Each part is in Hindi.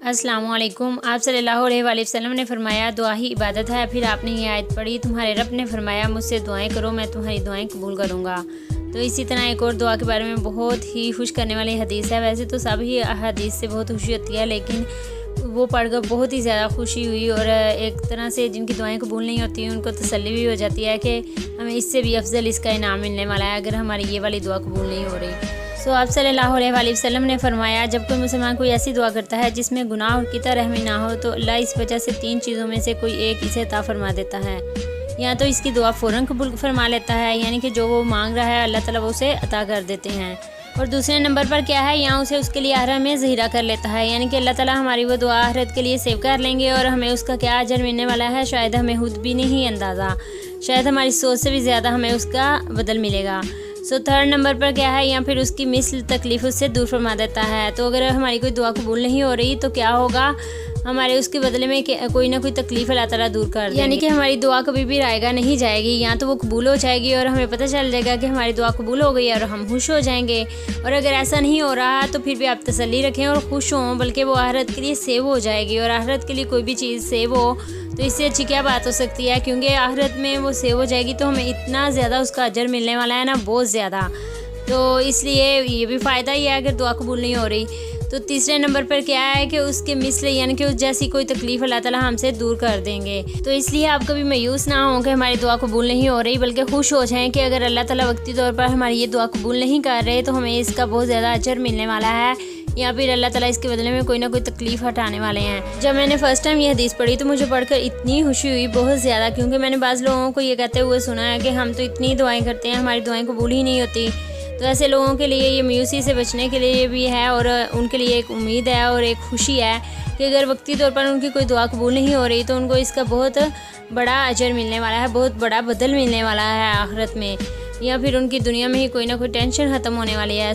अस्सलामुअलैकुम। आप सल्लल्लाहु अलैहि वसल्लम ने फरमाया दुआ ही इबादत है। फिर आपने ये आयत पढ़ी, तुम्हारे रब ने फरमाया मुझसे दुआएं करो, मैं तुम्हारी दुआएं कबूल करूँगा। तो इसी तरह एक और दुआ के बारे में बहुत ही खुश करने वाली हदीस है। वैसे तो सभी हदीस से बहुत खुशी होती है, लेकिन वो पढ़कर बहुत ही ज़्यादा खुशी हुई और एक तरह से जिनकी दुआएं कबूल नहीं होती उनको तसल्ली भी हो जाती है कि हमें इससे भी अफजल इसका इनाम मिलने वाला है अगर हमारी ये वाली दुआ कबूल नहीं हो रही। आप सल्लल्लाहु अलैहि वसल्लम ने फरमाया जब कोई मुसलमान कोई ऐसी दुआ करता है जिसमें गुनाह और किता रहमी ना हो तो अल्लाह इस वजह से 3 चीज़ों में से कोई एक इसे अता फरमा देता है। या तो इसकी दुआ फ़ौरन कबूल फरमा लेता है, यानी कि जो वो मांग रहा है अल्लाह ताला उसे अता कर देते हैं। और दूसरे नंबर पर क्या है, यहाँ उसे उसके लिए आखिरत में ज़हीरा कर लेता है, यानी कि अल्लाह ताला हमारी वो दुआ आखिरत के लिए सेव कर लेंगे और हमें उसका क्या अजर मिलने वाला है शायद हमें खुद भी नहीं अंदाज़ा, शायद हमारी सोच से भी ज़्यादा हमें उसका बदल मिलेगा। थर्ड नंबर पर क्या है, या फिर उसकी मिसल तकलीफ़ उससे दूर फरमा देता है। तो अगर हमारी कोई दुआ कबूल नहीं हो रही तो क्या होगा, हमारे उसके बदले में कोई ना कोई तकलीफ़ अल्लाह ताला दूर कर देंगे, यानी कि हमारी दुआ कभी भी रायगा नहीं जाएगी, या तो वो कबूल हो जाएगी और हमें पता चल जाएगा कि हमारी दुआ कबूल हो गई और हम खुश हो जाएंगे। और अगर ऐसा नहीं हो रहा तो फिर भी आप तसल्ली रखें और खुश हों, बल्कि वो आखिरत के लिए सेव हो जाएगी। और आखिरत के लिए कोई भी चीज़ सेव हो तो इससे अच्छी क्या बात हो सकती है, क्योंकि आखिरत में वो सेव हो जाएगी तो हमें इतना ज़्यादा उसका अजर मिलने वाला है ना, बहुत ज़्यादा। तो इसलिए ये भी फ़ायदा ही है अगर दुआ कबूल नहीं हो रही। तो तीसरे नंबर पर क्या है कि उसके मिसले यानी कि उस जैसी कोई तकलीफ़ अल्लाह ताला हमसे दूर कर देंगे। तो इसलिए आप कभी मायूस ना हो कि हमारी दुआ कबूल नहीं हो रही, बल्कि खुश हो जाएं कि अगर अल्लाह ताला वक्ती तौर पर हमारी ये दुआ कबूल नहीं कर रहे तो हमें इसका बहुत ज़्यादा अजर मिलने वाला है, या फिर अल्लाह ताला इसके बदले में कोई ना कोई तकलीफ़ हटाने वाले हैं। जब मैंने फ़र्स्ट टाइम ये हदीस पढ़ी तो मुझे पढ़कर इतनी खुशी हुई, बहुत ज़्यादा, क्योंकि मैंने बाज़ लोगों को ये कहते हुए सुना है कि हम तो इतनी दुआएँ करते हैं हमारी दुआएँ कबूल ही नहीं होती। तो ऐसे लोगों के लिए ये मायूसी से बचने के लिए भी है और उनके लिए एक उम्मीद है और एक खुशी है कि अगर वक्ती तौर पर उनकी कोई दुआ कबूल नहीं हो रही तो उनको इसका बहुत बड़ा अजर मिलने वाला है, बहुत बड़ा बदल मिलने वाला है आखिरत में, या फिर उनकी दुनिया में ही कोई ना कोई टेंशन ख़त्म होने वाली है।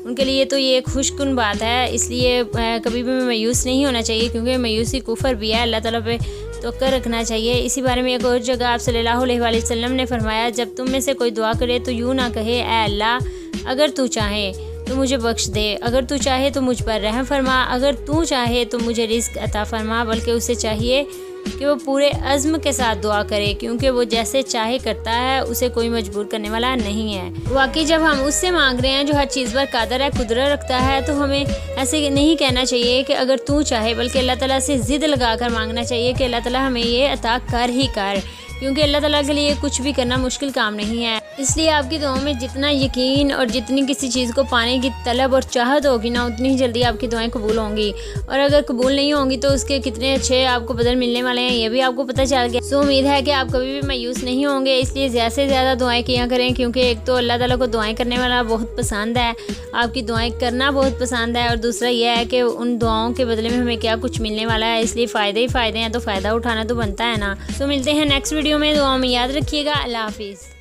उनके लिए तो ये एक खुशकुन बात है। इसलिए कभी भी मायूस नहीं होना चाहिए, क्योंकि मायूसी कुफर भी है, अल्लाह ताला पे तवक्कुल रखना चाहिए। इसी बारे में एक और जगह आप सल्लल्लाहु अलैहि वसल्लम ने फरमाया जब तुम में से कोई दुआ करे तो यूँ ना कहे ऐ अल्लाह अगर तू चाहे तो मुझे बख्श दे, अगर तू चाहे तो मुझ पर रहम फरमा, अगर तू चाहे तो मुझे रिज़्क अता फरमा, बल्कि उसे चाहिए कि वो पूरे अज़्म के साथ दुआ करे, क्योंकि वो जैसे चाहे करता है, उसे कोई मजबूर करने वाला नहीं है। वाकई जब हम उससे मांग रहे हैं जो हर चीज़ पर कादर है, कुदरत रखता है, तो हमें ऐसे नहीं कहना चाहिए कि अगर तू चाहे, बल्कि अल्लाह ताला से ज़िद लगा कर मांगना चाहिए कि अल्लाह ताला हमें ये अता कर ही कर, क्योंकि अल्लाह ताला के लिए कुछ भी करना मुश्किल काम नहीं है। इसलिए आपकी दुआओं में जितना यकीन और जितनी किसी चीज़ को पाने की तलब और चाहत होगी ना, उतनी ही जल्दी आपकी दुआएं कबूल होंगी। और अगर कबूल नहीं होंगी तो उसके कितने अच्छे आपको बदल मिलने वाले हैं ये भी आपको पता चल गया। उम्मीद है कि आप कभी भी मायूस नहीं होंगे। इसलिए ज़्यादा से ज़्यादा दुआएं किया करें, क्योंकि एक तो अल्लाह ताला को दुआएं करने वाला बहुत पसंद है, आपकी दुआएं करना बहुत पसंद है, और दूसरा यह है कि उन दुआओं के बदले में हमें क्या कुछ मिलने वाला है। इसलिए फ़ायदे ही फ़ायदे हैं, तो फ़ायदा उठाना तो बनता है ना। तो मिलते हैं नेक्स्ट वीडियो में। दुआओं में याद रखिएगा। अल्लाह हाफिज़।